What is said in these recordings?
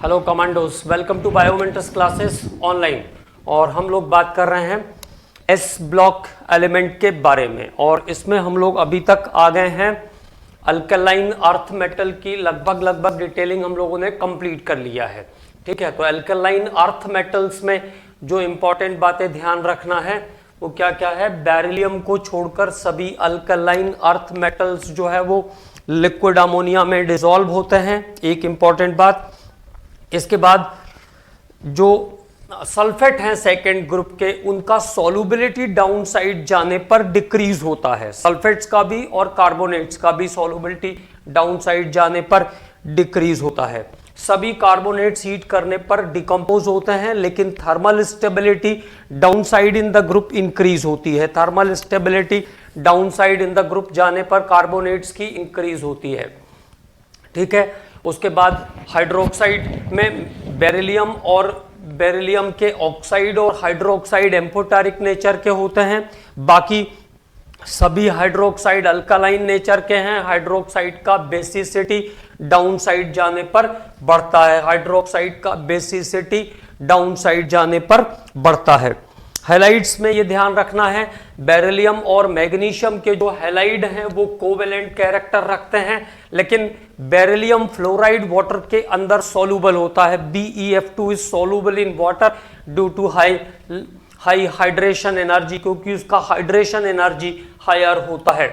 Hello commandos, welcome to Biomentors classes online. और हम लोग बात कर रहे हैं एस ब्लॉक एलिमेंट के बारे में, और इसमें हम लोग अभी तक आ गए हैं अल्कलाइन अर्थ मेटल की लगभग डिटेलिंग हम लोगों ने कंप्लीट कर लिया है। ठीक है, तो अल्कलाइन अर्थ मेटल्स में जो इंपॉर्टेंट बातें ध्यान रखना है वो क्या क्या है। बेरिलियम को छोड़कर सभी अल्कलाइन अर्थ मेटल्स जो है वो लिक्विड अमोनिया में डिसॉल्व होते हैं, एक इंपॉर्टेंट बात। इसके बाद जो सल्फेट हैं सेकेंड ग्रुप के, उनका सॉल्युबिलिटी डाउन साइड जाने पर डिक्रीज होता है। सल्फेट्स का भी और कार्बोनेट्स का भी सॉल्युबिलिटी डाउन साइड जाने पर डिक्रीज होता है। सभी कार्बोनेट्स हीट करने पर डिकम्पोज होते हैं, लेकिन thermal stability down side in the group increase होती है। Thermal stability down side in the group जाने पर कार्बोनेट्स की इंक्रीज होती है। ठीक है, उसके बाद हाइड्रोक्साइड में बेरिलियम और बेरिलियम के ऑक्साइड और हाइड्रोक्साइड एम्फोटेरिक नेचर के होते हैं। बाकी सभी हाइड्रोक्साइड अल्कालाइन नेचर के हैं। हाइड्रोक्साइड का बेसिसिटी डाउन साइड जाने पर बढ़ता है। हाइड्रोक्साइड का बेसिसिटी डाउन साइड जाने पर बढ़ता है। हैलाइड्स में ये ध्यान रखना है, बेरिलियम और मैग्नीशियम के जो हैलाइड हैं वो कोवेलेंट कैरेक्टर रखते हैं, लेकिन बेरिलियम फ्लोराइड वाटर के अंदर सॉल्युबल होता है। BeF2 is soluble in water due to high hydration energy, क्योंकि उसका हाइड्रेशन एनर्जी हायर होता है।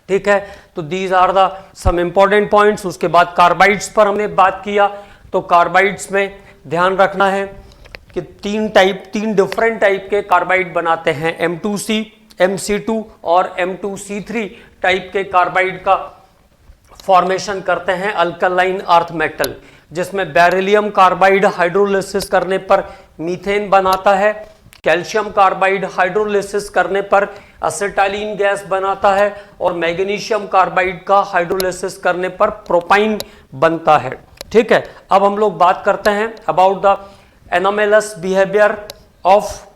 ठीक है, तो these are the some important points. उसके बाद कार्बाइड्स पर हमने बात किया, तो कार्बाइड्स में ध्यान रखना है कि तीन डिफरेंट टाइप के कार्बाइड बनाते हैं। M2C, MC2 और M2C3 टाइप के कार्बाइड का फॉर्मेशन करते हैं अल्कलाइन अर्थ मेटल, जिसमें बेरिलियम कार्बाइड हाइड्रोलिसिस करने पर मीथेन बनाता है। कैल्शियम कार्बाइड हाइड्रोलिसिस करने पर एसिटाइलिन गैस बनाता है, और मैग्नीशियम कार्बाइड का हाइड्रोलिसिस करने पर प्रोपाइन बनता है। ठीक है, अब हम लोग बात करते हैं about the anomalous behaviour of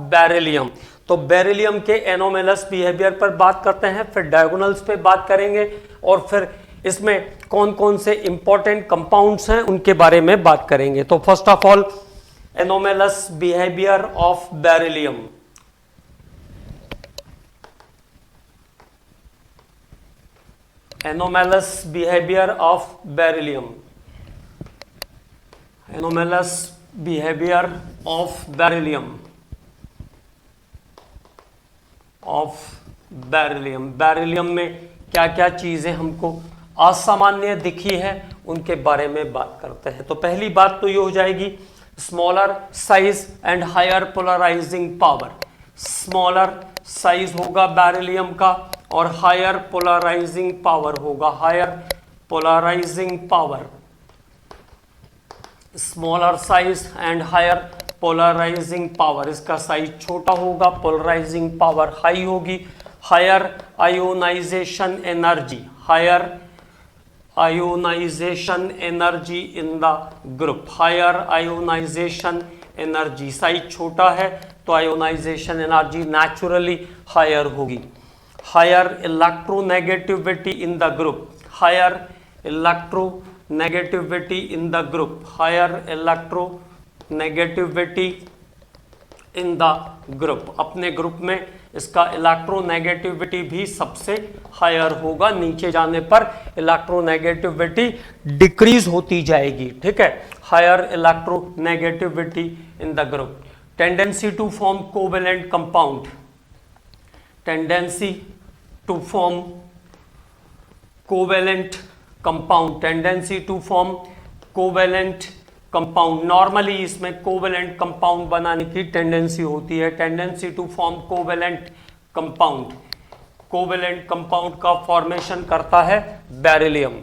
beryllium. तो बेरिलियम के एनोमेलस बिहेवियर पर बात करते हैं, फिर डायगोनल्स पे बात करेंगे, और फिर इसमें कौन कौन से इंपॉर्टेंट कंपाउंड्स हैं उनके बारे में बात करेंगे। तो first of all anomalous behaviour of beryllium. Anomalous behaviour of beryllium. Anomalous behaviour of beryllium beryllium में क्या क्या चीजें हमको असामान्य दिखी है उनके बारे में बात करते हैं। तो पहली बात तो ये हो जाएगी smaller size and higher polarising power. Smaller size होगा बेरिलियम का और हायर पोलराइजिंग पावर होगा। Higher polarising power, smaller size and higher polarising power. इसका साइज छोटा होगा, पोलराइजिंग पावर हाई होगी। Higher ionisation energy, higher ionisation energy in the group. Higher ionisation energy, size छोटा है तो आयोनाइजेशन एनर्जी नेचुरली हायर होगी। Higher electronegativity in the group. Higher electronegativity in the group. Higher electronegativity in the group. अपने group में इसका electronegativity भी सबसे higher होगा। नीचे जाने पर इलेक्ट्रोनेगेटिविटी डिक्रीज होती जाएगी। ठीक है, higher electronegativity in the group. Tendency to form covalent compound. Tendency to form covalent compound. Tendency to form covalent compound. Normally इसमें कोवेलेंट कंपाउंड बनाने की टेंडेंसी होती है। Tendency to form covalent compound. Covalent compound का formation करता है beryllium.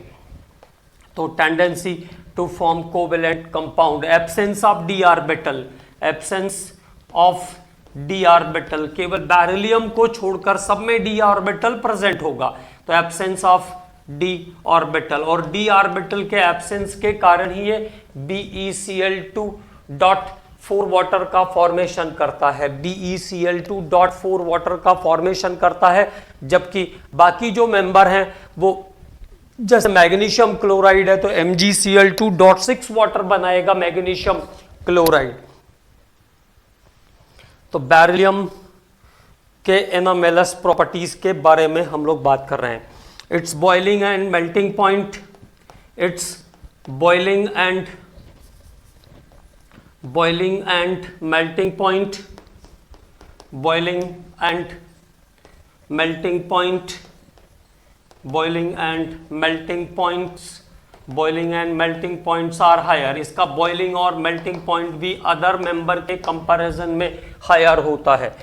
तो tendency to form covalent compound. Absence of d orbital. Absence of d orbital, केवल बेरिलियम को छोड़कर सब में डी ऑर्बिटल प्रेजेंट होगा, तो एब्सेंस ऑफ डी ऑर्बिटल। और डी ऑर्बिटल के एब्सेंस के कारण ही ये BeCl2.4 वाटर का फॉर्मेशन करता है। BeCl2.4 वाटर का फॉर्मेशन करता है, जबकि बाकी जो मेंबर हैं वो जैसे मैग्नीशियम क्लोराइड है तो MgCl2.6 वाटर बनाएगा मैग्नीशियम क्लोराइड। तो बेरिलियम के एनामेलस प्रॉपर्टीज के बारे में हम लोग बात कर रहे हैं। It's boiling and melting point, it's boiling and melting point, boiling and melting point, boiling and melting points, boiling and melting points are higher। इसका boiling और melting point भी अदर मेंबर के कंपैरिजन में हायर होता है।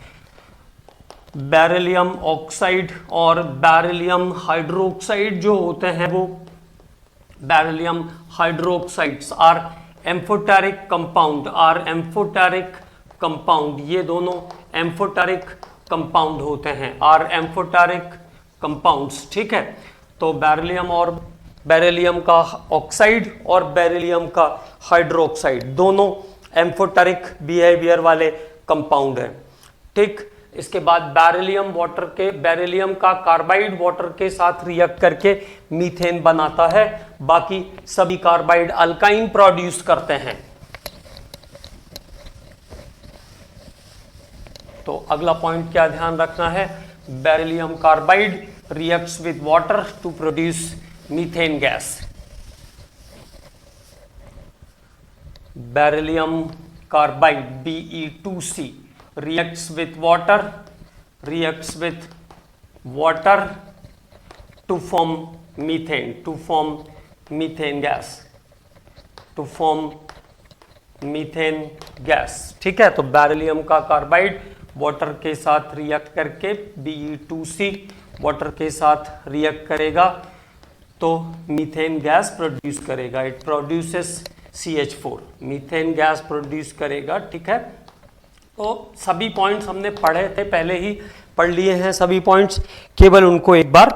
Beryllium oxide और beryllium hydroxide जो होते हैं वो beryllium hydroxides are amphoteric compound, ये दोनों एम्फोटेरिक कंपाउंड होते हैं, आर एम्फोटेरिक कंपाउंड्स, ठीक है। तो बेरिलियम और बेरिलियम का ऑक्साइड और बेरिलियम का हाइड्रोक्साइड दोनों एम्फोटेरिक बिहेवियर वाले कंपाउंड हैं, ठीक। इसके बाद बेरिलियम का कार्बाइड वाटर के साथ रिएक्ट करके मीथेन बनाता है, बाकी सभी कार्बाइड अल्काइन प्रोड्यूस करते हैं। तो अगला पॉइंट क्या ध्यान रखना है, beryllium carbide reacts with water to produce methane gas. Beryllium carbide Be2C reacts with water to form methane gas, ठीक है। तो बेरिलियम का कार्बाइड वाटर के साथ रिएक्ट करके Be2C वाटर के साथ रिएक्ट करेगा तो मीथेन गैस प्रोड्यूस करेगा। It produces CH4, methane gas produce करेगा, ठीक है। तो सभी पॉइंट्स हमने पढ़े थे, पहले ही पढ़ लिए हैं सभी पॉइंट्स, केवल उनको एक बार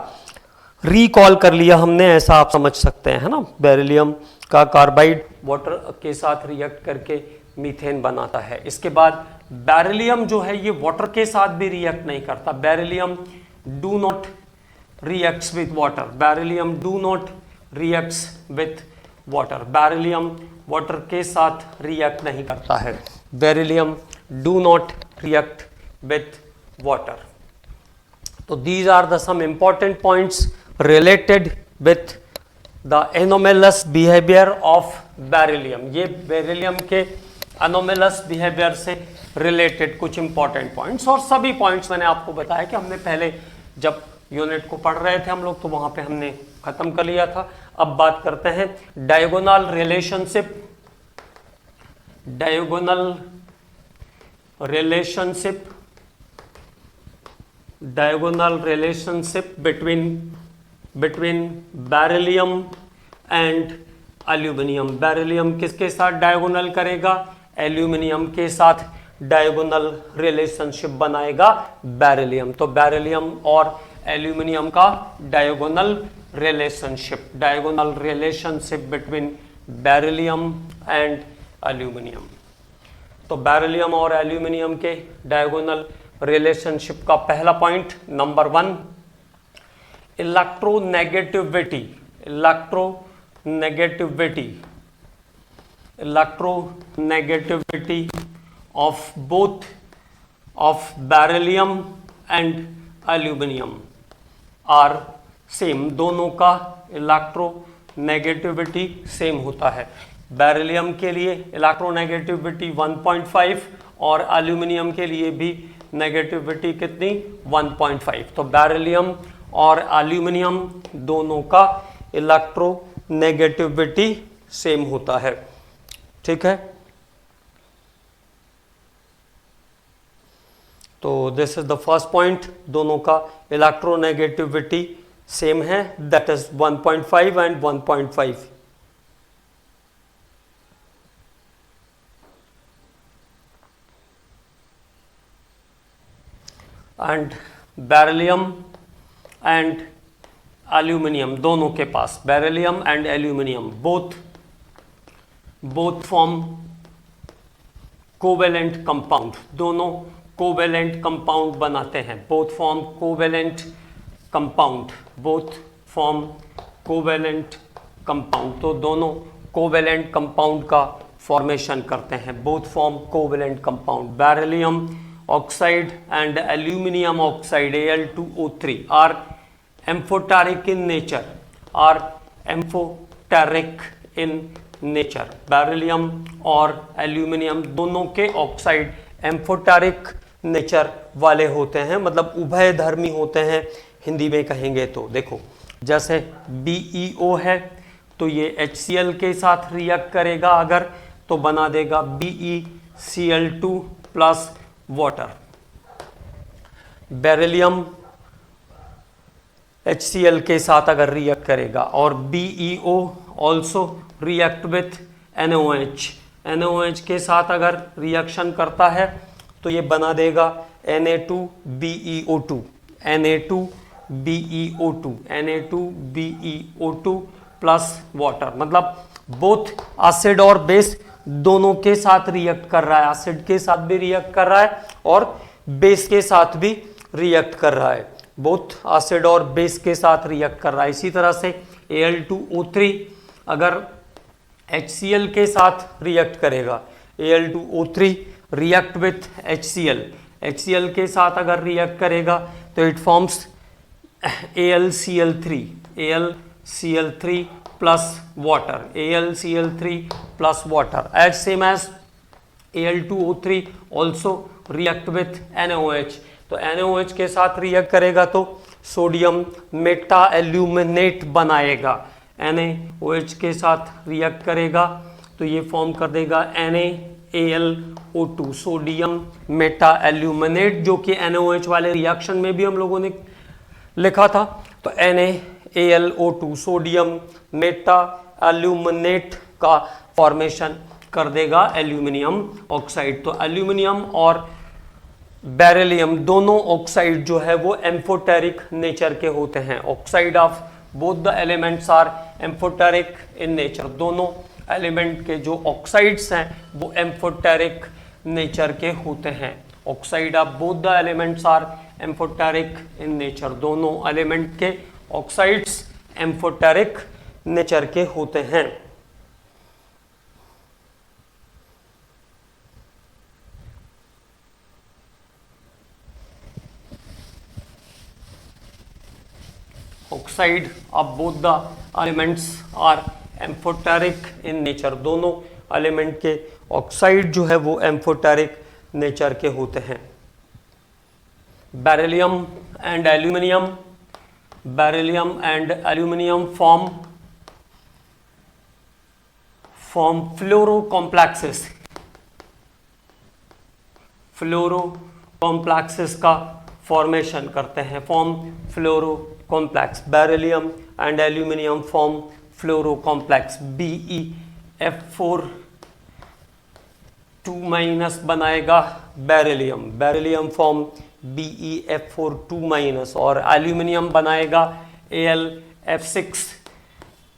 रिकॉल कर लिया हमने, ऐसा आप समझ सकते हैं, है ना। बेरिलियम का कार्बाइड वाटर के साथ रिएक्ट करके मीथेन बनाता है। इसके बाद बेरिलियम जो है ये वाटर के साथ भी रिएक्ट नहीं करता। Beryllium do not reacts with water, beryllium do not reacts with water, beryllium water के साथ रिएक्ट नहीं करता है। Beryllium do not react with water। तो these are the some important points related with the anomalous behavior of beryllium। ये beryllium के anomalous behavior से related कुछ important points, और सभी points मैंने आपको बताया कि हमने पहले जब यूनिट को पढ़ रहे थे हम लोग तो वहां पे हमने खत्म कर लिया था। अब बात करते हैं diagonal relationship between beryllium and aluminium. Beryllium किसके साथ डायगोनल करेगा, एल्यूमिनियम के साथ डायगोनल रिलेशनशिप बनाएगा बेरिलियम। तो बेरिलियम और एल्यूमिनियम का diagonal relationship between beryllium and aluminium. तो बेरिलियम और एल्यूमिनियम के डायगोनल रिलेशनशिप का पहला point number 1, electronegativity of both of beryllium and aluminium are same. दोनों का इलेक्ट्रोनेगेटिविटी सेम होता है। बेरिलियम के लिए इलेक्ट्रोनेगेटिविटी 1.5 और एल्यूमिनियम के लिए भी नेगेटिविटी कितनी, 1.5। तो बेरिलियम और एल्यूमिनियम दोनों का इलेक्ट्रोनेगेटिविटी सेम होता है, ठीक है। तो this is the first point, दोनों का इलेक्ट्रोनेगेटिविटी सेम है, that is 1.5 and 1.5। And beryllium and aluminium दोनों के पास, beryllium and aluminium both form covalent compound, दोनों कोवेलेंट कंपाउंड बनाते हैं। बोथ फॉर्म कोवेलेंट कंपाउंड, तो दोनों कोवेलेंट कंपाउंड का फॉर्मेशन करते हैं, both form covalent compound. Beryllium oxide and aluminium oxide Al2O3 are amphoteric in nature, are amphoteric in nature. Beryllium और aluminium दोनों के ऑक्साइड एम्फोटेरिक नेचर वाले होते हैं, मतलब उभयधर्मी होते हैं हिंदी में कहेंगे तो। देखो जैसे BeO है तो ये HCl के साथ रिएक्ट करेगा अगर, तो बना देगा BeCl2 plus water. Beryllium HCl के साथ अगर रिएक्ट करेगा, और BeO also react with NaOH, NaOH के साथ अगर रिएक्शन करता है तो ये बना देगा Na2BeO2, Na2BeO2, Na2BeO2 plus water, मतलब बोथ एसिड और बेस दोनों के साथ रिएक्ट कर रहा है, एसिड के साथ भी रिएक्ट कर रहा है और बेस के साथ भी रिएक्ट कर रहा है, बोथ एसिड और बेस के साथ रिएक्ट कर रहा है। इसी तरह से Al2O3 अगर HCl के साथ रिएक्ट करेगा, Al2O3 react with HCl, HCl के साथ अगर रिएक्ट करेगा तो it forms AlCl3, AlCl3 plus water, AlCl3 plus water, as same as Al2O3 also react with NaOH, तो NaOH के साथ रिएक्ट करेगा तो सोडियम मेटा एल्यूमिनेट बनाएगा, NaOH के साथ रिएक्ट करेगा तो ये फॉर्म कर देगा NaAlO2, सोडियम मेटा एल्यूमिनेट, जो कि NaOH वाले रिएक्शन में भी हम लोगों ने लिखा था। तो NaAlO2 सोडियम मेटा एल्यूमिनेट का फॉर्मेशन कर देगा एल्यूमिनियम ऑक्साइड। तो एल्यूमिनियम और बेरिलियम दोनों ऑक्साइड जो है वो एम्फोटेरिक नेचर के होते हैं। Oxide of both the elements are amphoteric in nature, दोनों एलिमेंट के जो ऑक्साइड्स हैं वो एम्फोटेरिक नेचर के होते हैं। Oxide of both the elements are amphoteric in nature, दोनों एलिमेंट के ऑक्साइड्स एम्फोटेरिक नेचर के होते हैं। Oxide of both the elements are amphoteric in nature, दोनों एलिमेंट के ऑक्साइड जो है वो एम्फोटेरिक नेचर के होते हैं। Beryllium and aluminium, beryllium and aluminium form fluoro complexes, fluoro complexes का फॉर्मेशन करते हैं, form fluoro complex. Beryllium and aluminium form fluoro complex, BeF4 2- बनाएगा बेरिलियम, बेरिलियम फॉर्म BeF4 2- और एल्यूमिनियम बनाएगा AlF6,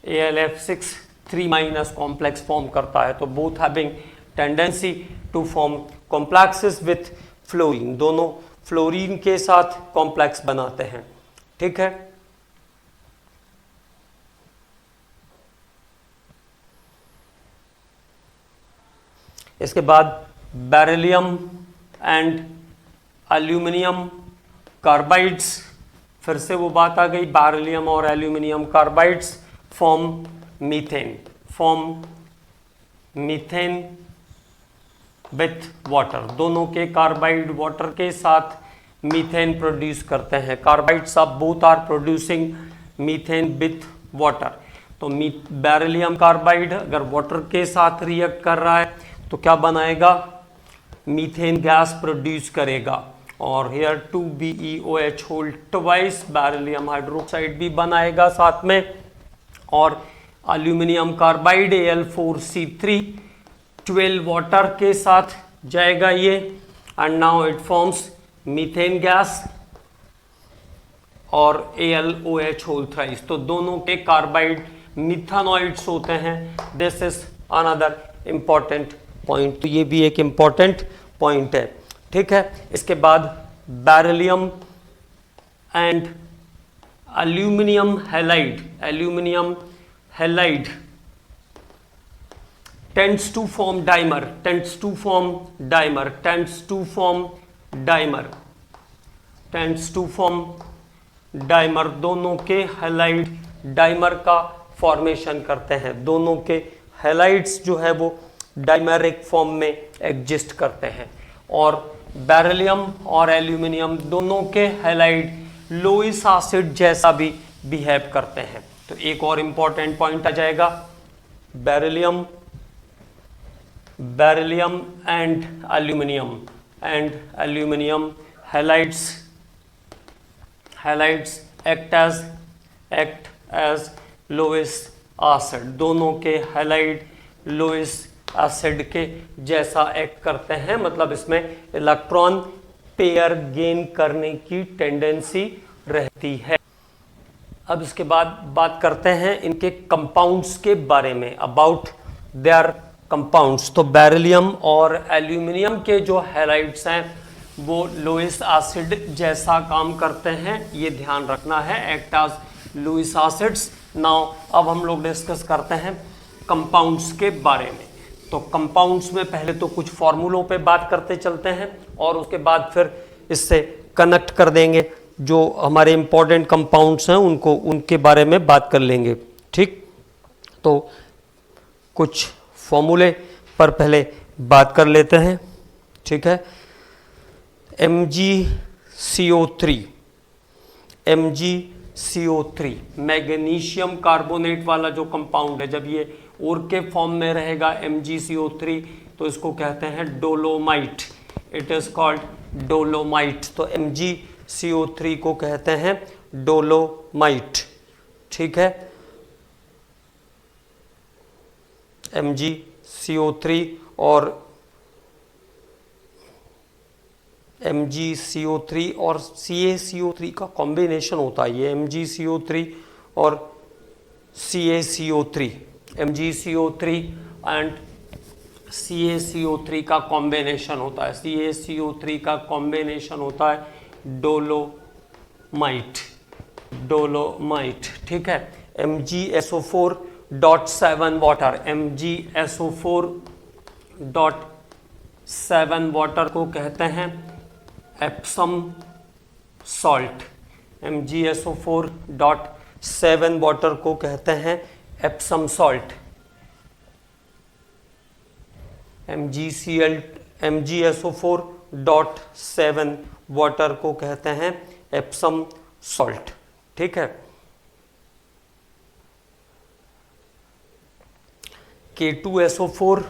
AlF6 3- कॉम्प्लेक्स फॉर्म करता है। तो both having tendency to form complexes with fluorine, दोनों फ्लोरीन के साथ कॉम्प्लेक्स बनाते हैं। ठीक है, इसके बाद बेरिलियम एंड एल्यूमिनियम कार्बाइड्स, फिर से वो बात आ गई, बेरिलियम और aluminium carbides form methane, form methane with water, दोनों के कार्बाइड वाटर के साथ मीथेन प्रोड्यूस करते हैं। Carbides of both are producing methane with water. तो बेरिलियम कार्बाइड अगर वाटर के साथ रिएक्ट कर रहा है तो क्या बनाएगा, मीथेन गैस प्रोड्यूस करेगा, और here 2BeOH whole twice, beryllium hydroxide भी बनाएगा साथ में, और एल्यूमिनियम कार्बाइड Al4C3 12 वाटर के साथ जाएगा ये, and now it forms methane gas और AlOH होल थ्राइस। तो दोनों के कार्बाइड मिथानॉइड्स होते हैं। This is another important point, तो ये भी एक इंपॉर्टेंट पॉइंट है। ठीक है, इसके बाद beryllium and aluminium halide, aluminium halide tends to form dimer, tends to form dimer, tends to form dimer, tends to form dimer, दोनों के हैलाइड डाइमर का फॉर्मेशन करते हैं, दोनों के हैलाइड्स जो है वो डाइमेरिक फॉर्म में एग्जिस्ट करते हैं। और बेरिलियम और एल्यूमिनियम दोनों के हैलाइड लोइस एसिड जैसा भी बिहेव करते हैं। तो एक और इंपॉर्टेंट पॉइंट आ जाएगा, beryllium and aluminium halides act as Lewis acid, दोनों के हैलाइड लोइस एसिड के जैसा एक्ट करते हैं, मतलब इसमें इलेक्ट्रॉन पेयर गेन करने की टेंडेंसी रहती है। अब इसके बाद बात करते हैं इनके कंपाउंड्स के बारे में, अबाउट देयर कंपाउंड्स। तो बेरिलियम और एल्यूमिनियम के जो हैलाइड्स हैं वो लोइस एसिड जैसा काम करते हैं, ये ध्यान रखना है, act as Lewis acids. Now अब हम लोग डिस्कस करते हैं कंपाउंड्स के बारे में। तो कंपाउंड्स में पहले तो कुछ फॉर्मूलों पे बात करते चलते हैं और उसके बाद फिर इससे कनेक्ट कर देंगे, जो हमारे इंपॉर्टेंट कंपाउंड्स हैं उनको, उनके बारे में बात कर लेंगे। ठीक, तो कुछ फॉर्मूले पर पहले बात कर लेते हैं। ठीक है, MgCO3, MgCO3 मैग्नीशियम कार्बोनेट वाला जो कंपाउंड है, जब ये और के फॉर्म में रहेगा MgCO3 तो इसको कहते हैं dolomite, it is called dolomite. तो MgCO3 को कहते हैं डोलोमाइट। ठीक है, MgCO3 और CaCO3 का कॉम्बिनेशन होता है, ये MgCO3 और CaCO3, MgCO3 एंड CaCO3 का कॉम्बिनेशन होता है, CaCO3 का कॉम्बिनेशन होता है डोलोमाइट। ठीक है, MgSO4.7 वाटर, MgSO4.7 वाटर को कहते हैं एप्सम सॉल्ट, MgSO4.7 वाटर को कहते हैं एप्सम सॉल्ट। MgSO4.7 वाटर को कहते हैं एप्सम सॉल्ट। ठीक है, K2SO4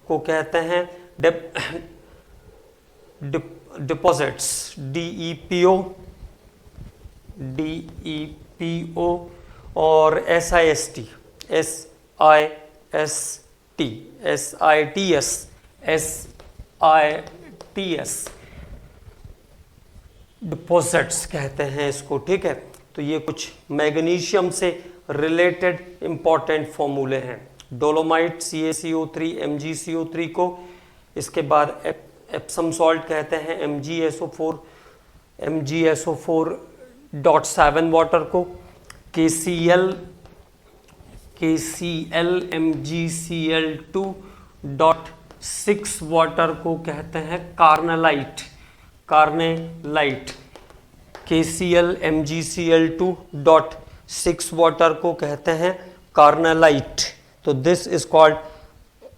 को कहते हैं डिपॉजिट्स, DEPO और SITS डिपॉजिट्स कहते हैं इसको। ठीक है, तो ये कुछ मैग्नीशियम से रिलेटेड इंपॉर्टेंट फॉर्मूले हैं, डोलोमाइट, CaCO3, MgCO3 को। इसके बाद एप्सम सॉल्ट कहते हैं MgSO4.7 वाटर को, KCl MgCl2.6 वाटर को कहते हैं कार्नेलाइट, KCl MgCl2.6 वाटर को कहते हैं कार्नेलाइट। तो दिस इज कॉल्ड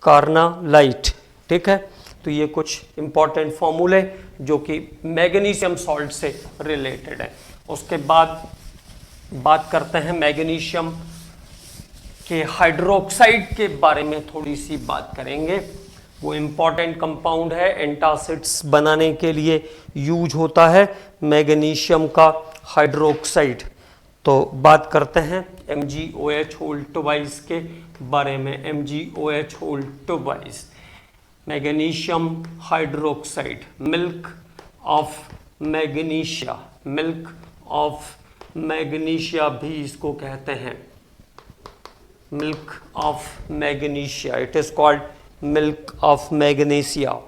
कार्नेलाइट। ठीक है, तो ये कुछ इंपॉर्टेंट फॉर्मूले जो कि मैग्नीशियम सॉल्ट से रिलेटेड है। उसके बाद बात करते हैं मैग्नीशियम के हाइड्रोक्साइड के बारे में, थोड़ी सी बात करेंगे। वो इंपॉर्टेंट कंपाउंड है, एंटासिड्स बनाने के लिए यूज होता है मैग्नीशियम का हाइड्रोक्साइड। तो बात करते हैं MgOH के बारे में, MgOH, magnesium hydroxide, milk of magnesia भी इसको कहते हैं, milk of magnesia, it is called milk of magnesia,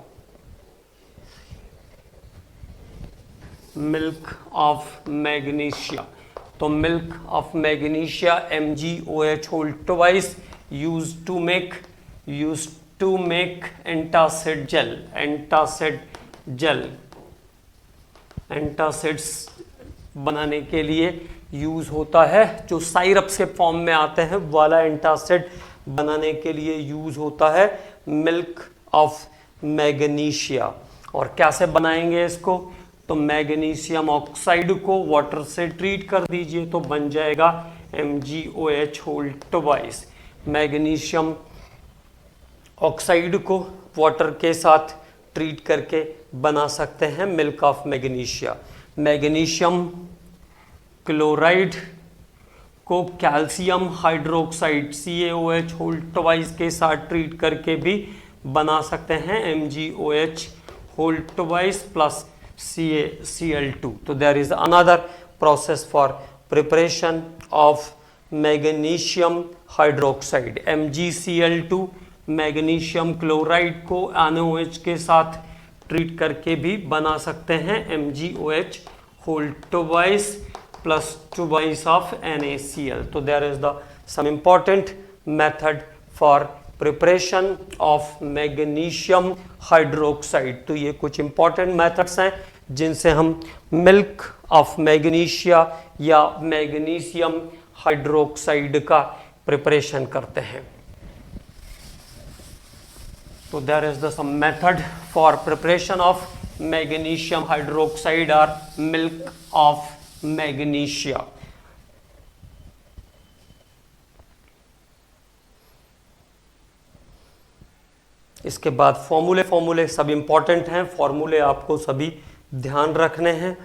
milk of magnesia. तो milk of magnesia MgOH whole twice use to make antacid gel, antacids बनाने के लिए यूज होता है, जो साइरप्स के फॉर्म में आते हैं वाला एंटासिड बनाने के लिए यूज होता है मिल्क ऑफ मैग्नीशिया। और कैसे बनाएंगे इसको, तो मैग्नीशियम ऑक्साइड को वाटर से ट्रीट कर दीजिए तो बन जाएगा MgOH whole twice. Magnesium oxide को वाटर के साथ ट्रीट करके बना सकते हैं milk of magnesia. Magnesium chloride को calcium hydroxide CaOH whole twice के साथ ट्रीट करके भी बना सकते हैं MgOH whole twice plus Cl2। तो there is another process for preparation of magnesium hydroxide, MgCl2 magnesium chloride को NaOH के साथ ट्रीट करके भी बना सकते हैं MgOH whole twice plus twice of NaCl। तो there is the some important method for preparation of magnesium hydroxide. तो ये कुछ इंपॉर्टेंट मेथड्स हैं जिनसे हम मिल्क ऑफ मैग्नीशिया या मैग्नीशियम हाइड्रोक्साइड का प्रिपरेशन करते हैं। तो there is the some method for preparation of magnesium hydroxide और मिल्क ऑफ मैग्नीशिया। इसके बाद फॉर्मूले सब इंपॉर्टेंट हैं, फॉर्मूले आपको सभी ध्यान रखने हैं।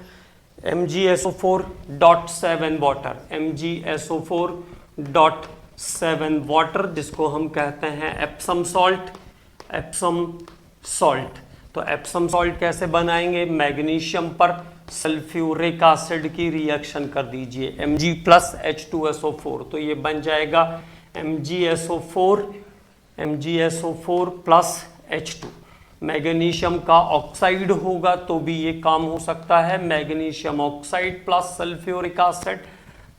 MgSO4.7 वाटर, MgSO4.7 वाटर जिसको हम कहते हैं एप्सम सॉल्ट। तो एप्सम सॉल्ट कैसे बनाएंगे, मैग्नीशियम पर सल्फ्यूरिक एसिड की रिएक्शन कर दीजिए Mg प्लस H2SO4, तो ये बन जाएगा MgSO4 प्लस H2। मैग्नीशियम का ऑक्साइड होगा तो भी ये काम हो सकता है, magnesium oxide plus sulphuric acid,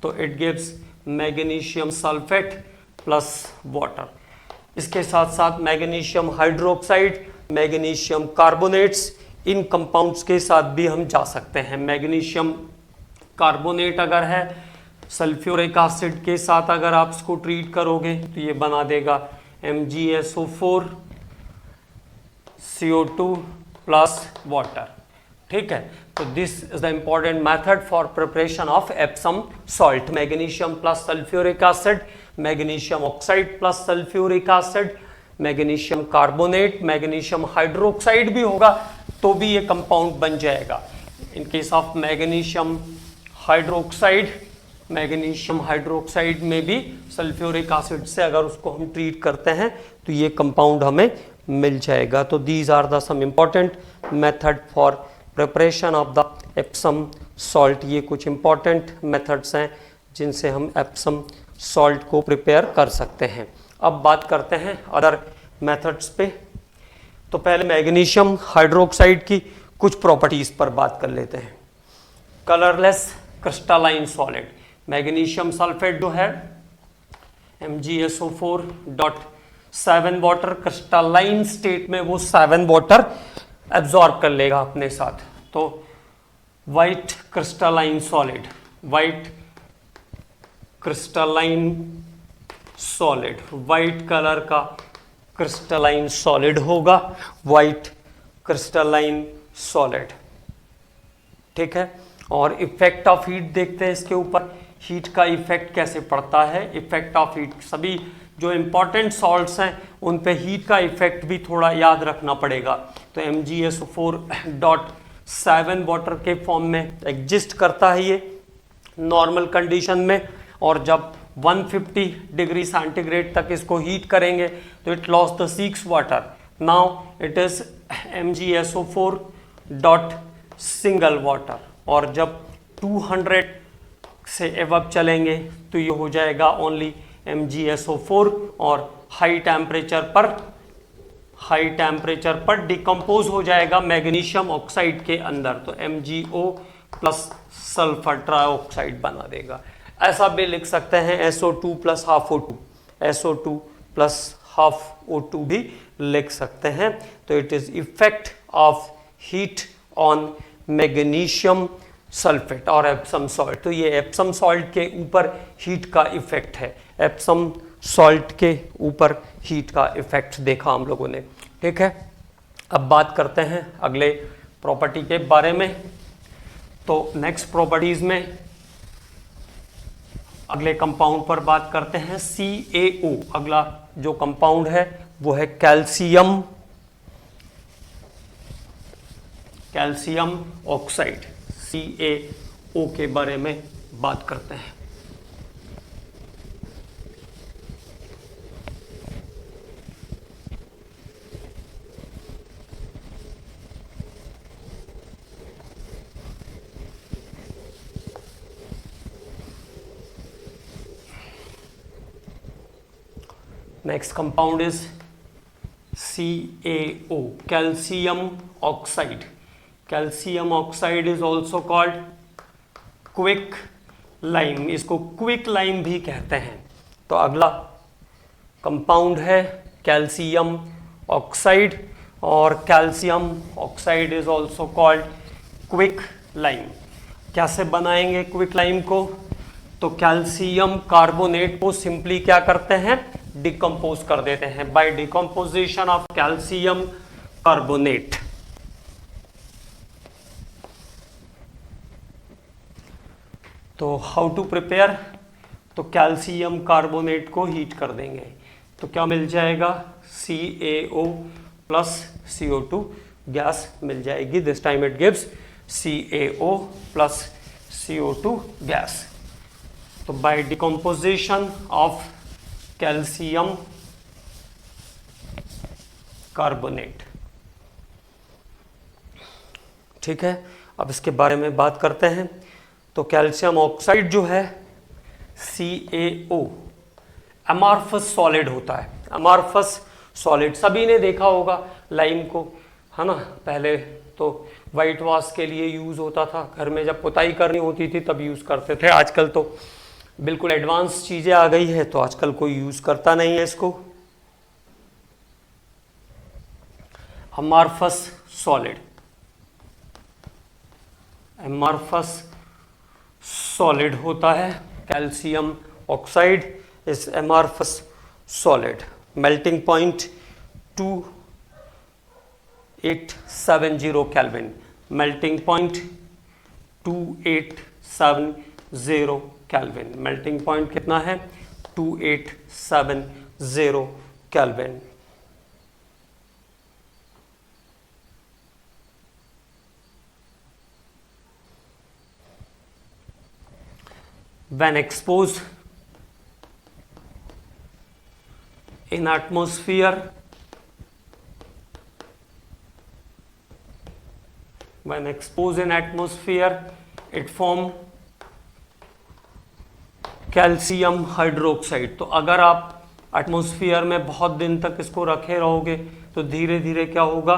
तो it gives magnesium sulphate plus water. इसके साथ साथ मैग्नीशियम हाइड्रोक्साइड, मैग्नीशियम कार्बोनेट्स, इन कंपाउंड्स के साथ भी हम जा सकते हैं। मैग्नीशियम कार्बोनेट अगर है सल्फ्यूरिक एसिड के साथ अगर आप इसको ट्रीट करोगे तो ये बना देगा MgSO4 CO2 प्लस वाटर। ठीक है, तो this is the important method for preparation of Epsom salt, magnesium plus sulphuric acid, magnesium oxide plus sulphuric acid, magnesium carbonate, magnesium hydroxide भी होगा तो भी ये कंपाउंड बन जाएगा। In case of magnesium hydroxide में भी सल्फ्यूरिक एसिड से अगर उसको हम ट्रीट करते हैं तो ये कंपाउंड हमें मिल जाएगा। तो these are the some important method for preparation of the Epsom salt. ये कुछ इंपॉर्टेंट मेथड्स हैं जिनसे हम एप्सम सॉल्ट को प्रिपेयर कर सकते हैं। अब बात करते हैं अदर मेथड्स पे। तो पहले मैग्नीशियम हाइड्रोक्साइड की कुछ प्रॉपर्टीज पर बात कर लेते हैं। Colourless crystalline solid, magnesium sulphate जो है MgSO4.7 वाटर, क्रिस्टलाइन स्टेट में वो 7 वाटर एब्जॉर्ब कर लेगा अपने साथ। तो white crystalline solid, white colour का क्रिस्टलाइन सॉलिड होगा, वाइट क्रिस्टलाइन सॉलिड। ठीक है, और इफेक्ट ऑफ हीट देखते हैं इसके ऊपर, हीट का इफेक्ट कैसे पड़ता है। इफेक्ट ऑफ हीट, सभी जो इंपॉर्टेंट सॉल्ट्स हैं उन पे हीट का इफेक्ट भी थोड़ा याद रखना पड़ेगा। तो MgSO4.7 वाटर के फॉर्म में एग्जिस्ट करता है ये नॉर्मल कंडीशन में, और जब 150 डिग्री सेंटीग्रेड तक इसको हीट करेंगे तो it loss the 6 water. Now it is MgSO4 dot single water. और जब 200 से एवब चलेंगे तो ये हो जाएगा ओनली MgSO4 और हाई टेम्परेचर पर डिकम्पोज हो जाएगा मैग्नीशियम ऑक्साइड के अंदर, तो MgO प्लस सल्फर ट्राइऑक्साइड बना देगा। ऐसा भी लिख सकते हैं SO2 plus half O2, SO2 plus half O2 भी लिख सकते हैं। तो it is effect of heat on magnesium sulphate और एप्सम सॉल्ट। तो ये एप्सम सॉल्ट के ऊपर हीट का इफेक्ट है, एप्सम सॉल्ट के ऊपर हीट का इफेक्ट देखा हम लोगों ने, ठीक है। अब बात करते हैं अगले प्रॉपर्टी के बारे में। तो नेक्स्ट प्रॉपर्टीज में अगले कंपाउंड पर बात करते हैं CaO। अगला जो कंपाउंड है वो है कैल्शियम ऑक्साइड, CaO के बारे में बात करते हैं। Next compound is CaO, calcium oxide. Calcium oxide is also called quick lime, इसको क्विक लाइम भी कहते हैं। तो अगला कंपाउंड है कैल्शियम ऑक्साइड, और calcium oxide is also called quick lime. कैसे बनाएंगे क्विक लाइम को? तो कैल्शियम कार्बोनेट को सिंपली क्या करते हैं, डिकम्पोज कर देते हैं bye decomposition of calcium carbonate. तो हाउ टू प्रिपेयर? तो कैल्शियम कार्बोनेट को हीट कर देंगे तो क्या मिल जाएगा, CaO प्लस CO2 गैस मिल जाएगी। This time it gives CaO plus CO2 gas. तो by decomposition of calcium carbonate, ठीक है। अब इसके बारे में बात करते हैं। तो कैल्शियम ऑक्साइड जो है CaO अमॉर्फस सॉलिड होता है। अमॉर्फस सॉलिड सभी ने देखा होगा लाइम को, है ना। पहले तो वाइट वॉश के लिए यूज होता था, घर में जब पुताई करनी होती थी तब यूज करते थे। आजकल तो बिल्कुल एडवांस चीजें आ गई है तो आजकल कोई यूज करता नहीं है इसको। अमॉर्फस सॉलिड, अमॉर्फस सॉलिड होता है calcium oxide is amorphous solid. Melting point 2870 kelvin, melting point 2870 kelvin. Melting point कितना है, 2870 kelvin. When exposed in atmosphere, when exposed in atmosphere, it form calcium hydroxide. तो अगर आप एटमॉस्फेयर में बहुत दिन तक इसको रखे रहोगे तो धीरे धीरे क्या होगा,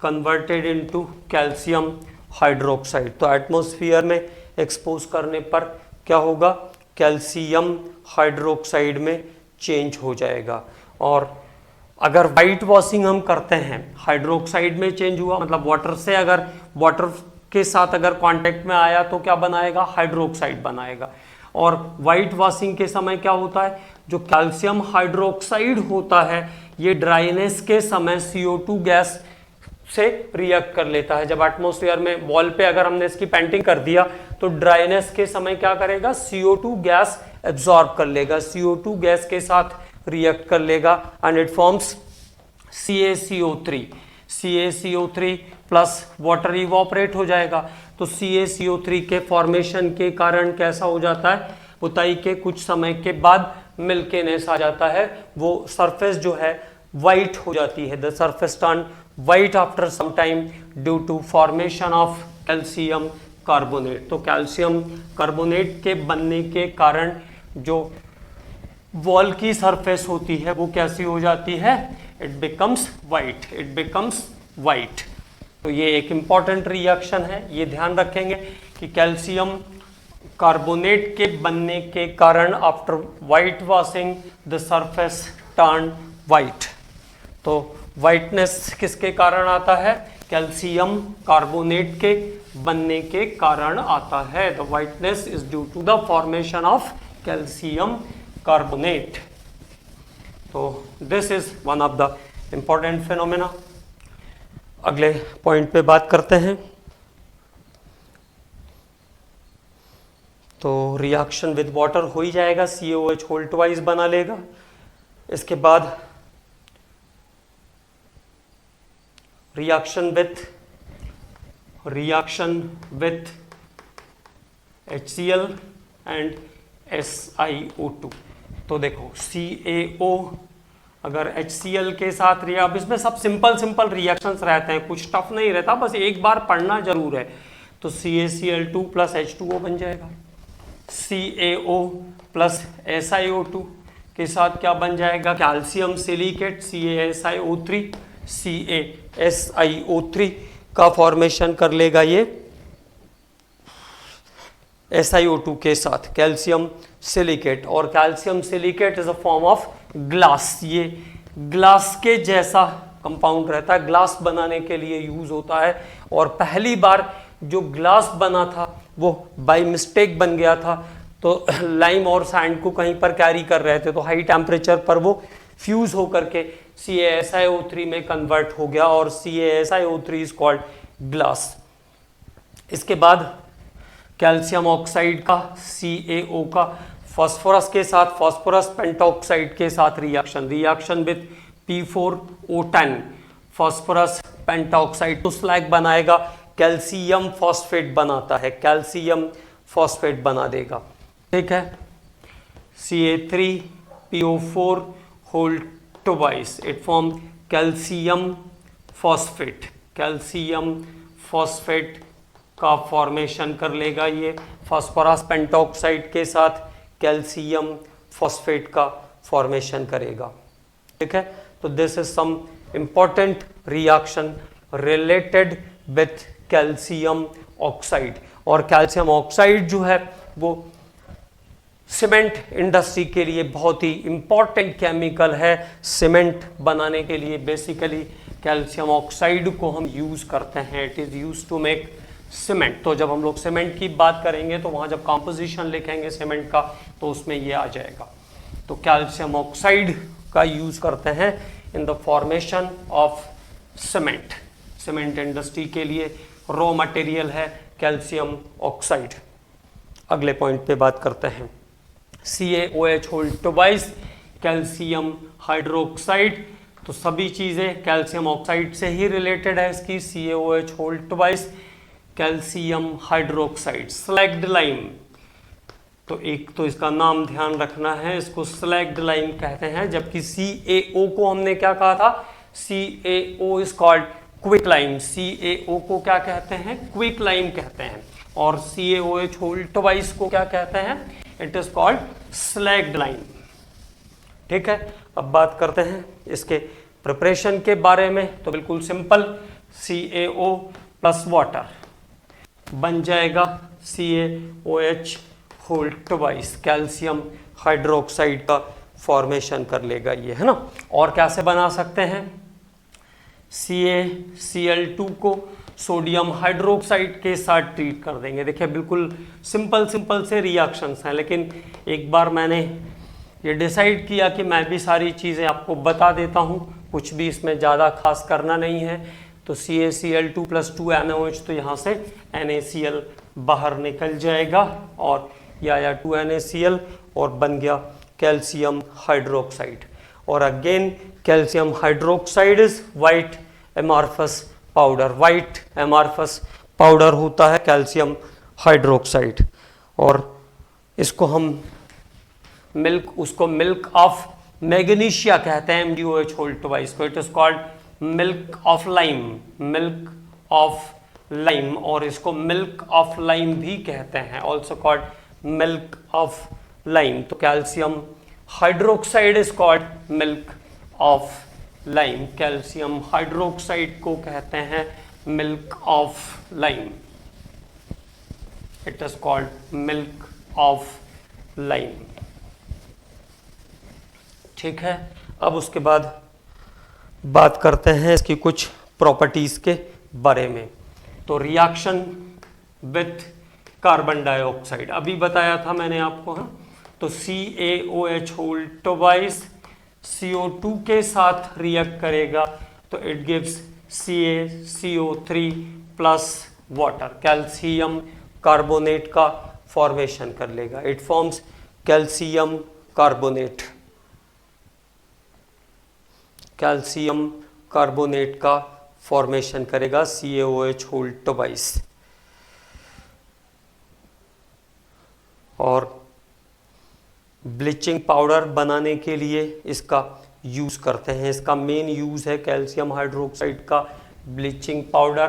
कन्वर्टेड इनटू कैल्शियम हाइड्रोक्साइड। तो एटमॉस्फेयर में एक्सपोज करने पर क्या होगा, कैल्शियम हाइड्रोक्साइड में चेंज हो जाएगा। और अगर वाइट वॉशिंग हम करते हैं, हाइड्रोक्साइड में चेंज हुआ मतलब वाटर से, अगर वाटर के साथ अगर कांटेक्ट में आया तो क्या बनाएगा, हाइड्रोक्साइड बनाएगा। और वाइट वॉशिंग के समय क्या होता है, जो कैल्शियम हाइड्रोक्साइड होता है ये ड्राइनेस के समय CO2 गैस से रिएक्ट कर लेता है। जब एटमॉस्फेयर में वॉल पे अगर हमने इसकी पेंटिंग कर दिया तो ड्राइनेस के समय क्या करेगा, CO2 गैस एब्जॉर्ब कर लेगा, CO2 गैस के साथ रिएक्ट कर लेगा and it forms CaCO3 plus water evaporate हो जाएगा। तो CaCO3 के फॉर्मेशन के कारण कैसा हो जाता है, पुताई के कुछ समय के बाद मिल्कीनेस आ जाता है, वो सरफेस जो है वाइट हो जाती है। The surface turn white after some time due to formation of calcium carbonate. तो कैल्शियम कार्बोनेट के बनने के कारण जो वॉल की सरफेस होती है वो कैसी हो जाती है, it becomes white, it becomes white. तो ये एक इंपॉर्टेंट रिएक्शन है, ये ध्यान रखेंगे कि कैल्शियम कार्बोनेट के बनने के कारण after white washing the surface turn white. तो वाइटनेस किसके कारण आता है, कैल्शियम कार्बोनेट के बनने के कारण आता है। The whiteness is due to the formation of calcium carbonate. तो this is one of the important phenomena. अगले पॉइंट पे बात करते हैं। तो रिएक्शन विद वाटर हो ही जाएगा, CaOH होल ट्वाइस बना लेगा। इसके बाद reaction with HCl and SiO2। तो देखो CaO अगर HCl के साथ अब इसमें सब सिंपल रिएक्शंस रहते हैं, कुछ टफ नहीं रहता, बस एक बार पढ़ना जरूर है। तो CaCl2 प्लस H2O बन जाएगा। CaO प्लस SiO2 के साथ क्या बन जाएगा, कैल्शियम सिलिकेट CaSiO3, CaSiO3 का फॉर्मेशन कर लेगा ये SiO2 के साथ कैल्शियम सिलिकेट। और calcium silicate is a form of glass, ये ग्लास के जैसा कंपाउंड रहता है, ग्लास बनाने के लिए यूज होता है। और पहली बार जो ग्लास बना था वो बाय मिस्टेक बन गया था, तो लाइम और सैंड को कहीं पर कैरी कर रहे थे, तो हाई टेम्परेचर पर वो फ्यूज होकर के CaSiO3 में कन्वर्ट हो गया और CaSiO3 इज कॉल्ड ग्लास। इसके बाद कैल्शियम ऑक्साइड का CaO का फास्फोरस के साथ, फास्फोरस पेंटॉक्साइड के साथ reaction with P4O10 phosphorus pentoxide तो स्लैग बनाएगा, कैल्शियम फॉस्फेट बनाता है, कैल्शियम फॉस्फेट बना देगा। ठीक है, Ca3PO4 whole twice, it form calcium phosphate, calcium phosphate का फॉर्मेशन कर लेगा ये फास्फोरस पेंटॉक्साइड के साथ कैल्शियम फॉस्फेट का फॉर्मेशन करेगा। ठीक है, तो this is some important reaction related with calcium oxide. और कैल्शियम ऑक्साइड जो है वो सीमेंट इंडस्ट्री के लिए बहुत ही इंपॉर्टेंट केमिकल है। सीमेंट बनाने के लिए बेसिकली कैल्शियम ऑक्साइड को हम यूज करते हैं, it is use to make cement. तो जब हम लोग सीमेंट की बात करेंगे तो वहां जब कंपोजिशन लिखेंगे सीमेंट का तो उसमें ये आ जाएगा। तो कैल्शियम ऑक्साइड का यूज करते हैं in the formation of cement. Cement industry के लिए रॉ मटेरियल है कैल्शियम ऑक्साइड। अगले पॉइंट पे बात करते हैं, CaOH whole twice calcium hydroxide. तो सभी चीजें कैल्शियम ऑक्साइड से ही रिलेटेड है इसकी। CaOH whole twice calcium hydroxide, slaked lime. तो एक तो इसका नाम ध्यान रखना है, इसको स्लैग्ड लाइम कहते हैं, जबकि CaO को हमने क्या कहा था, CaO is called quick lime. CaO को क्या कहते हैं, क्विक लाइम कहते हैं। और CaOH होल ट्वाइस को क्या कहते हैं, it is called slagged lime. ठीक है, अब बात करते हैं इसके प्रिपरेशन के बारे में। तो बिल्कुल सिंपल, CaO प्लस वाटर बन जाएगा CaOH whole twice, calcium hydroxide का फॉर्मेशन कर लेगा ये, है ना। और कैसे बना सकते हैं, CaCl2 को सोडियम हाइड्रोक्साइड के साथ ट्रीट कर देंगे। देखिए बिल्कुल सिंपल से रिएक्शंस हैं, लेकिन एक बार मैंने ये डिसाइड किया कि मैं भी सारी चीज़ें आपको बता देता हूँ, कुछ भी इसमें ज़्यादा खास करना नहीं है। तो CaCl2 प्लस 2NaOH, तो यहाँ से NaCl बाहर निकल जाएगा और या 2NaCl और बन गया कैल्शियम हाइड्रोक्साइड। और again calcium hydroxide is white amorphous powder, white amorphous powder होता है कैल्शियम हाइड्रोक्साइड। और इसको हम उसको मिल्क ऑफ मैग्नीशिया कहते हैं, MgOH होल ट्वाइस को। It is called milk of lime, milk of lime, और इसको मिल्क ऑफ लाइम भी कहते हैं, also called milk of lime. तो calcium hydroxide is called milk of lime, calcium hydroxide को कहते हैं milk of lime, it is called milk of lime. ठीक है, अब उसके बाद बात करते हैं इसकी कुछ प्रॉपर्टीज के बारे में। तो रिएक्शन विथ कार्बन डाइऑक्साइड अभी बताया था मैंने आपको, हाँ? तो CaOH होल ट्वाइस CO2 के साथ रिएक्ट करेगा तो it gives CaCO3 plus water, calcium carbonate का फॉर्मेशन कर लेगा, it forms calcium carbonate, calcium carbonate का फॉर्मेशन करेगा CaOH होल ट्वाइस। और ब्लीचिंग पाउडर बनाने के लिए इसका यूज करते हैं, इसका मेन यूज है कैल्शियम हाइड्रोक्साइड का ब्लीचिंग पाउडर।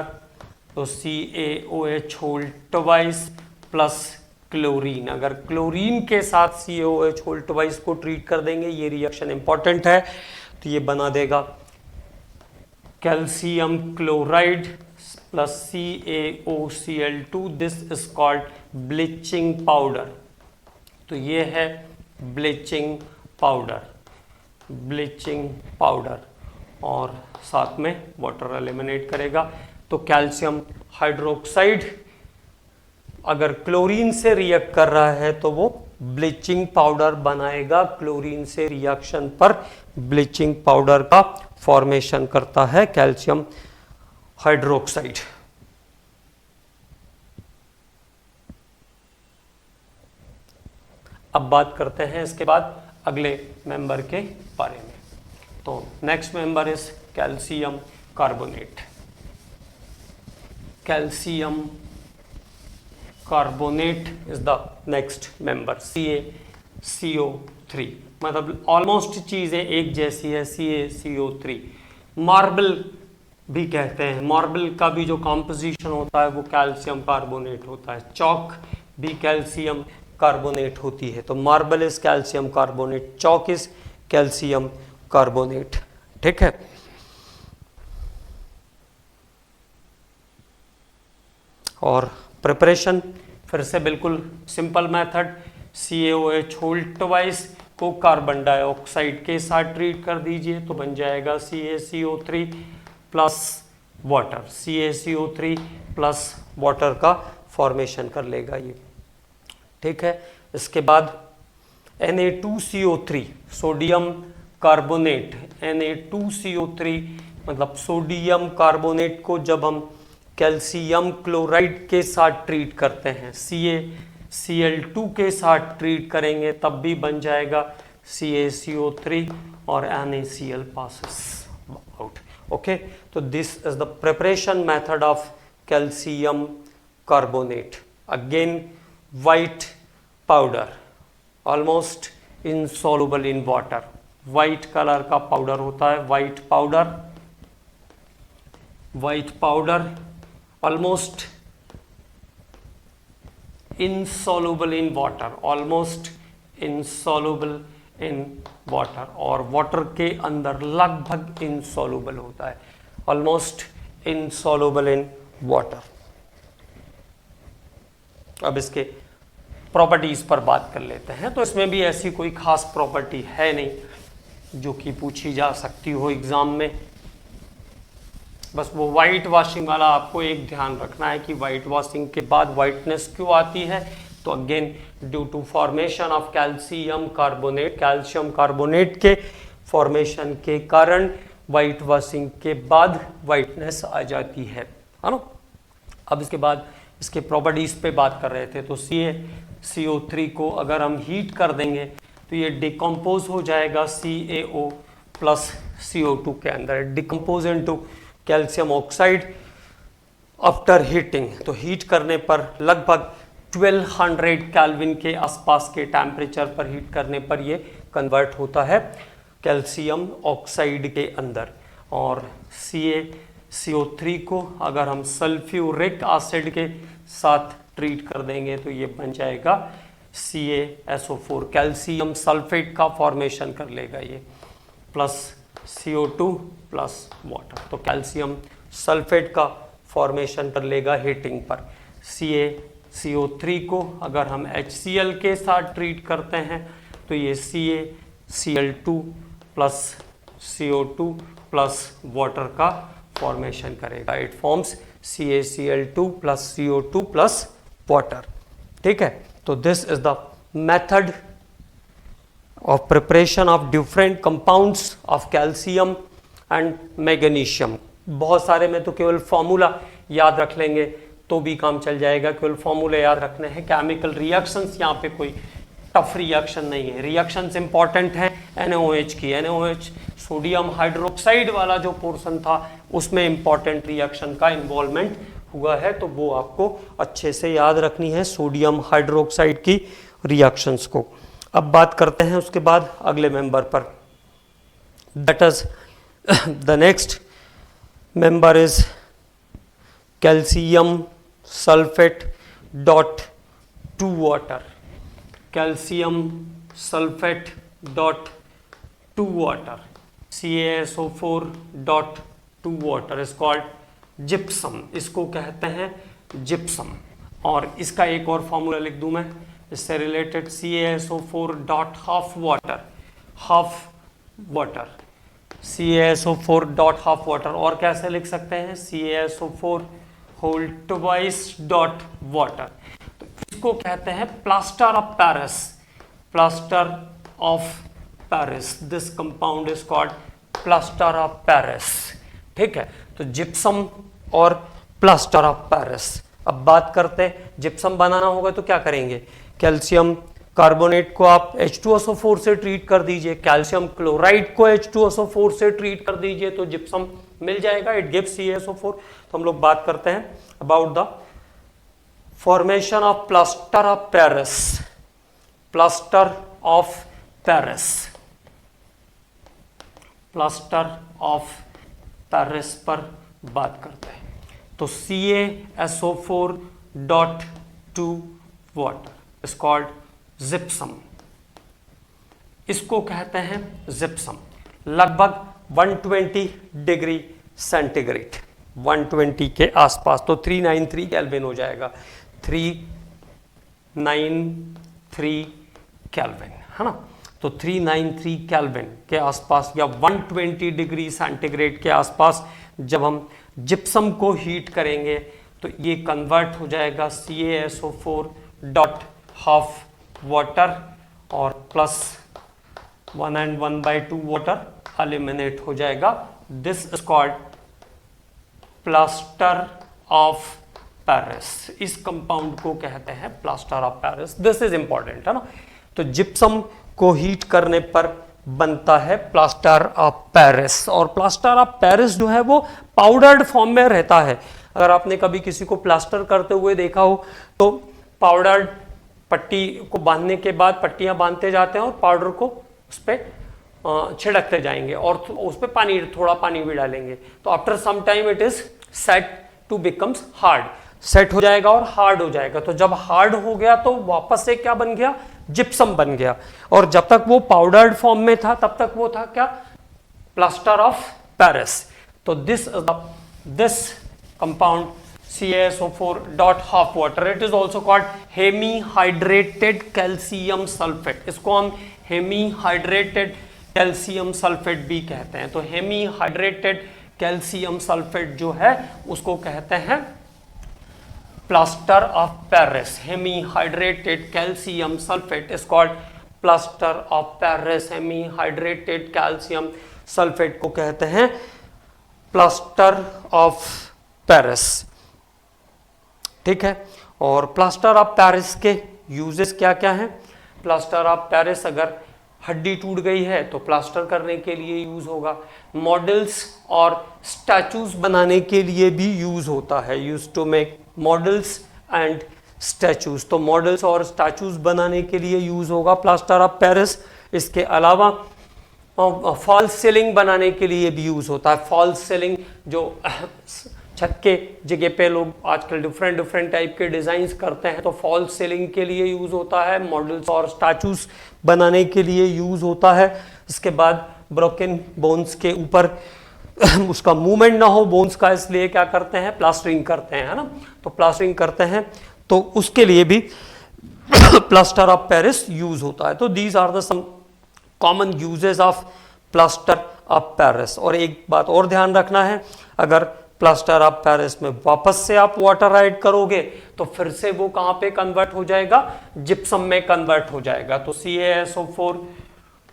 तो CaOH whole twice plus chlorine, अगर क्लोरीन के साथ CaOH होल ट्वाइस को ट्रीट कर देंगे, ये रिएक्शन इंपॉर्टेंट है, तो ये बना देगा calcium chloride plus CaOCl2, this is called bleaching powder. तो ये है ब्लीचिंग पाउडर, ब्लीचिंग पाउडर, और साथ में वाटर एलिमिनेट करेगा। तो कैल्शियम हाइड्रोक्साइड अगर क्लोरीन से रिएक्ट कर रहा है तो वो ब्लीचिंग पाउडर बनाएगा, क्लोरीन से रिएक्शन पर ब्लीचिंग पाउडर का फॉर्मेशन करता है कैल्शियम हाइड्रोक्साइड। अब बात करते हैं इसके बाद अगले मेंबर के बारे में। तो next member is calcium carbonate, calcium carbonate is the next member, CaCO3, मतलब ऑलमोस्ट चीजें एक जैसी है, CaCO3। मार्बल भी कहते हैं, मार्बल का भी जो कॉम्पोजिशन होता है वो कैल्शियम कार्बोनेट होता है, चौक भी कैल्शियम कार्बोनेट होती है। तो marble is calcium carbonate, chalk is calcium carbonate. ठीक है, और प्रिपरेशन फिर से बिल्कुल simple method, CaOH whole twice को कार्बन डाइऑक्साइड के साथ ट्रीट कर दीजिए तो बन जाएगा CaCO3 plus water, CaCO3 plus water का फॉर्मेशन कर लेगा ये। ठीक है, इसके बाद Na2CO3 सोडियम कार्बोनेट, Na2CO3 मतलब सोडियम कार्बोनेट को जब हम कैल्शियम क्लोराइड के साथ ट्रीट करते हैं, CaCl2 के साथ ट्रीट करेंगे तब भी बन जाएगा CaCO3 और NaCl passes out। ओके, तो this is the preparation method of calcium carbonate. Again white powder, almost insoluble in water, white colour का पाउडर होता है, white powder, white powder almost insoluble in water, almost insoluble in water, और water के अंदर लगभग insoluble होता है, almost insoluble in water। अब इसके प्रॉपर्टीज पर बात कर लेते हैं। तो इसमें भी ऐसी कोई खास प्रॉपर्टी है नहीं जो कि पूछी जा सकती हो एग्जाम में, बस वो वाइट वॉशिंग वाला आपको एक ध्यान रखना है कि वाइट वॉशिंग के बाद वाइटनेस क्यों आती है। तो again due to formation of calcium carbonate, calcium carbonate के फॉर्मेशन के कारण वाइट वॉशिंग के बाद वाइटनेस आ जाती है ना। अब इसके बाद इसके प्रॉपर्टीज पे बात कर रहे थे। तो CaCO3 को अगर हम हीट कर देंगे तो ये डिकम्पोज हो जाएगा CaO प्लस CO2 के अंदर, decompose into calcium oxide after heating. तो हीट करने पर लगभग 1200 केल्विन के आसपास के टेम्परेचर पर हीट करने पर ये कन्वर्ट होता है कैल्शियम ऑक्साइड के अंदर। और CO3 को अगर हम सल्फ्यूरिक एसिड के साथ ट्रीट कर देंगे तो ये बन जाएगा CaSO4, कैल्शियम सल्फेट का फॉर्मेशन कर लेगा ये, प्लस CO2 प्लस वाटर, तो कैल्शियम सल्फेट का फॉर्मेशन कर लेगा हीटिंग पर। CO3 को अगर हम HCl के साथ ट्रीट करते हैं तो ये CaCl2 plus CO2 plus water का फॉर्मेशन करेगा। It forms CaCl2 plus CO2 plus water. ठीक है, तो this is the method of preparation of different compounds of calcium and magnesium। बहुत सारे में तो केवल फॉर्मूला याद रख लेंगे तो भी काम चल जाएगा, केवल फॉर्मूले याद रखने हैं। केमिकल रिएक्शंस यहाँ पे कोई टफ रिएक्शन नहीं है। रिएक्शंस इंपॉर्टेंट है NaOH की। NaOH सोडियम हाइड्रोक्साइड वाला जो पोर्शन था उसमें इंपॉर्टेंट रिएक्शन का इन्वॉल्वमेंट हुआ है, तो वो आपको अच्छे से याद रखनी है सोडियम हाइड्रोक्साइड की रिएक्शंस को। अब बात करते हैं उसके बाद अगले मेंबर पर, that is the next member is calcium sulphate dot to water. Calcium sulphate dot to water, CaSO4 dot to water is called gypsum. इसको कहते हैं जिप्सम। और इसका एक और फॉर्मूला लिख दूं मैं इससे related, CaSO4 dot half water, half water, CaSO4 dot half water. और कैसे लिख सकते हैं, CaSO4 whole twice dot water. तो इसको कहते हैं plaster of Paris, plaster of Paris. This compound is called plaster of Paris. ठीक है, तो जिप्सम और प्लास्टर ऑफ पेरिस। अब बात करते हैं, जिप्सम बनाना होगा तो क्या करेंगे, कैल्शियम कार्बोनेट को आप H2SO4 से ट्रीट कर दीजिए, कैल्शियम क्लोराइड को H2SO4 से ट्रीट कर दीजिए तो जिप्सम मिल जाएगा, इट गिव्स CaSO4। तो हम लोग बात करते हैं about the formation of plaster of Paris. Plaster of Paris, plaster of Paris पर बात करते हैं। तो CaSO4 dot to water is called gypsum. इसको कहते हैं जिप्सम। लगभग 120 डिग्री सेंटीग्रेड, 120 के आसपास, तो 393 केल्विन हो जाएगा, 393 केल्विन, है ना। तो 393 केल्विन के आसपास या 120 डिग्री सेंटीग्रेड के आसपास जब हम जिप्सम को हीट करेंगे तो ये कन्वर्ट हो जाएगा CaSO4 डॉट हाफ वाटर और प्लस 1 and 1/2 वाटर एलिमिनेट हो जाएगा। This is called plaster of Paris. इस कंपाउंड को कहते हैं plaster of Paris. This is important, है ना। तो जिप्सम को हीट करने पर बनता है प्लास्टर ऑफ पेरिस। और प्लास्टर ऑफ पेरिस जो है वो पाउडर्ड फॉर्म में रहता है। अगर आपने कभी किसी को प्लास्टर करते हुए देखा हो तो पाउडर्ड पट्टी को बांधने के बाद पट्टियां बांधते जाते हैं और पाउडर को उस पर छिड़कते जाएंगे और उस पर पानी, थोड़ा पानी भी डालेंगे, तो after some time it is set to becomes hard, set हो जाएगा और हार्ड हो जाएगा। तो जब हार्ड हो गया तो वापस से क्या बन गया, जिप्सम बन गया। और जब तक वो पाउडर्ड फॉर्म में था तब तक वो था क्या, प्लास्टर ऑफ पेरिस। तो this compound CaSO4 dot half water, it is also called hemihydrated calcium sulphate. इसको हम हेमीहाइड्रेटेड कैल्शियम सल्फेट भी कहते हैं। तो हेमीहाइड्रेटेड कैल्शियम सल्फेट जो है उसको कहते हैं plaster of Paris. Hemihydrated calcium sulphate is called plaster of Paris. Hemihydrated calcium sulphate को कहते हैं प्लास्टर ऑफ पेरिस। ठीक है, और प्लास्टर ऑफ पेरिस के यूजेस क्या क्या हैं। प्लास्टर ऑफ पेरिस, अगर हड्डी टूट गई है तो प्लास्टर करने के लिए यूज होगा। मॉडल्स और स्टैचूज बनाने के लिए भी यूज होता है, use to make models and statues. तो मॉडल्स और स्टैचूज बनाने के लिए यूज होगा प्लास्टर ऑफ पेरिस। इसके अलावा फॉल्स सीलिंग बनाने के लिए भी यूज होता है। फॉल्स सीलिंग जो छत के जगह पे लोग आजकल डिफरेंट टाइप के डिजाइन्स करते हैं, तो फॉल्स सीलिंग के लिए यूज होता है। मॉडल्स और स्टैचूज बनाने के लिए यूज होता है। इसके बाद ब्रोकन बोन्स के ऊपर उसका मूवमेंट ना हो बोन्स का, इसलिए क्या करते हैं, प्लास्टरिंग करते हैं, है ना। तो प्लास्टरिंग करते हैं तो उसके लिए भी प्लास्टर ऑफ पेरिस यूज होता है। तो these are the some common uses of plaster of Paris. और एक बात और ध्यान रखना है, अगर प्लास्टर ऑफ पेरिस में वापस से आप वाटर ऐड करोगे तो फिर से वो कहां पे कन्वर्ट हो जाएगा, जिप्सम में कन्वर्ट हो जाएगा। तो CaSO4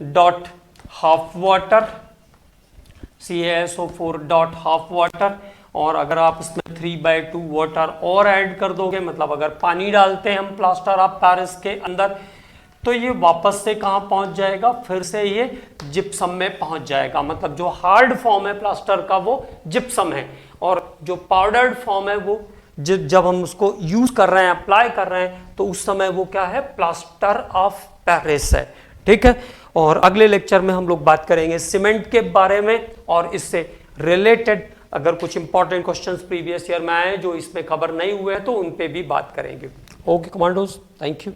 dot half water, CaSO4 dot half water, और अगर आप इसमें 3/2 वाटर और ऐड कर दोगे, मतलब अगर पानी डालते हैं हम प्लास्टर ऑफ पेरिस के अंदर, तो ये वापस से कहां पहुंच जाएगा, फिर से ये जिप्सम में पहुंच जाएगा। मतलब जो हार्ड फॉर्म है प्लास्टर का वो जिप्सम है, और जो पाउडर्ड फॉर्म है वो जब हम उसको यूज कर रहे हैं, अप्लाई कर रहे हैं, तो उस समय वो क्या है, प्लास्टर ऑफ पेरिस है। ठीक है। और अगले लेक्चर में हम लोग बात करेंगे सीमेंट के बारे में, और इससे रिलेटेड अगर कुछ इंपॉर्टेंट क्वेश्चंस प्रीवियस ईयर में आए जो इसमें कवर नहीं हुए हैं तो उन पे भी बात करेंगे। Okay commandos, thank you.